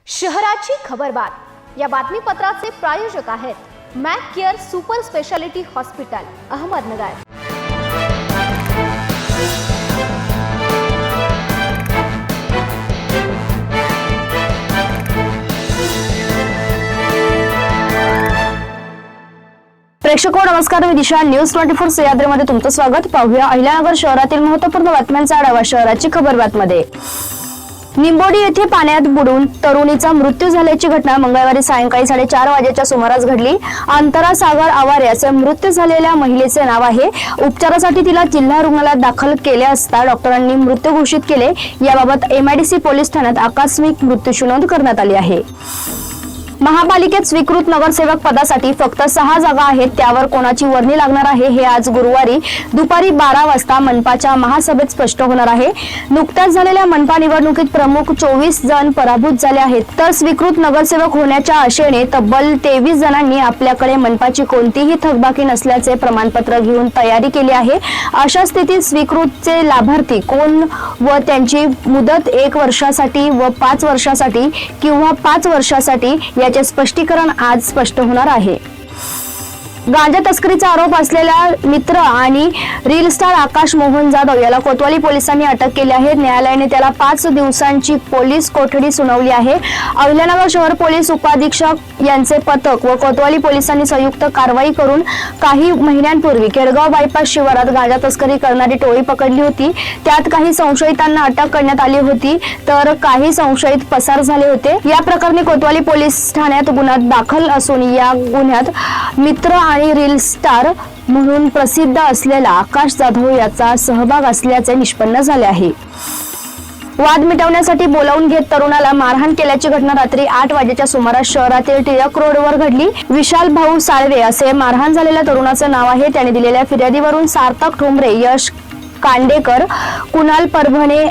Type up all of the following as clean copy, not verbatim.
शहराची खबरबात या बातमीपत्राचे प्रायोजक आहेत Mac Care super speciality hospital Ahmednagar. प्रेक्षको नमस्कार, मी दिशा न्यूज 24 सह्याद्रीमध्ये तुमचं स्वागत। पाहूया अहिल्यानगर शहरातील महत्त्वपूर्ण बातम्यांचा आढावा शहराची खबरबातमध्ये। निंबोडी येथे पाण्यात बुडून तरुणीचा मृत्यू झाल्याची घटना मंगळवारी सायंकाळी 4:30 वाजेच्या सुमारास घडली। अंतरा सागर आवारे असे मृत्यू झालेल्या महिलेचे नाव आहे। उपचारासाठी तिला जिल्हा रुग्णालयात दाखल केले असता डॉक्टरांनी मृत्यू घोषित केले। याबाबत MIDC पोलीस ठाण्यात आकस्मिक मृत्यूची नोंद करण्यात आली आहे। महापालिकेत स्वीकृत नगरसेवक पदासाठी फक्त 6 जागा आहेत, त्यावर कोणाची वर्णी लागणार आहे हे आज गुरुवारी दुपारी 12 वाजता मनपाच्या महासभेत स्पष्ट होणार आहे। नुकत्याच झालेल्या मनपा निवडणुकीत प्रमुख 24 जण पराभूत झाले आहेत, तर स्वीकृत नगरसेवक होण्याच्या आशेने तब्बल 23 जणांनी आपल्याकडे मनपाची कोणतीही थकबाकी नसल्याचे प्रमाणपत्र घेऊन तयारी केली आहे। अशा स्थितीत स्वीकृतचे लाभार्थी कोण व त्यांची मुदत 1 वर्षासाठी व 5 वर्षासाठी किंवा 5 वर्षासाठी याचे स्पष्टीकरण आज स्पष्ट होणार आहे। गांजा तस्करीचा आरोप असलेल्या मित्र आणि रील स्टार आकाश मोहन जाधव याला कोतवाली पोलिसांनी अटक केली आहे। न्यायालयाने त्याला 5 दिवसांची पोलीस कोठडी सुनावली आहे। अहिल्यानगर शहर पोलीस उपाधीक्षक यांचे पथक व कोतवाली पोलिसांनी संयुक्त कारवाई करून काही महिन्यांपूर्वी केडगाव बायपास शिवारात गांजा तस्करी करणारी टोळी पकडली होती। त्यात काही संशयितांना अटक करण्यात आली होती, तर काही संशयित पसार झाले होते। या प्रकरणी कोतवाली पोलीस ठाण्यात गुन्हा दाखल असून या गुन्ह्यात मित्र आणि रील स्टार म्हणून प्रसिद्ध असलेला आकाश जाधव याचा सहभाग असल्याचे निष्पन्न झाले आहे। वाद मिटवण्यासाठी बोलावून घेत तरुणाला मारहाण केल्याची घटना रात्री 8 वाजेच्या सुमारास शहरातील टिळक रोडवर घडली। विशाल भाऊ साळवे असे मारहाण झालेल्या तरुणाचे नाव आहे। त्याने दिलेल्या फिर्यादीवरून सार्थक ठोंबरे, यश कांडेकर, कुणाल परभणे,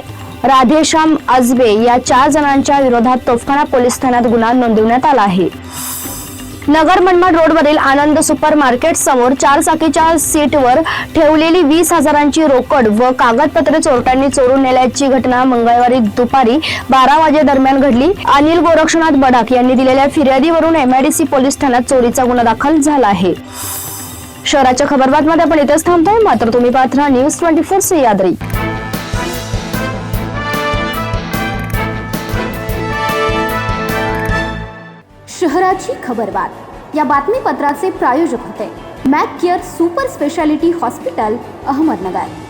राधेश्याम आजबे या 4 जणांच्या विरोधात तोफखाना पोलीस ठाण्यात गुन्हा नोंदवण्यात आला आहे। नगर मनमाड रोडवरील आनंद सुपर मार्केट समोर 4 चाकीच्या सीटवर ठेवलेली 20,000ची रोकड व कागदपत्रे चोरट्यांनी चोरून नेल्याची घटना मंगळवारी दुपारी 12 वाजेदरम्यान घडली। अनिल गोरक्षनाथ बडाक यांनी दिलेल्या फिर्यादीवरून MIDC पोलीस ठाण्यात चोरीचा गुन्हा दाखल झाला आहे। शहराच्या खबरबातमध्ये आपण इथेच थांबतोय, मात्र तुम्ही पाहत राहा न्यूज 24 सह्याद्री। शहराची खबरबात या बातमीपत्राचे प्रायोजक होते Mac Care super speciality hospital Ahmednagar.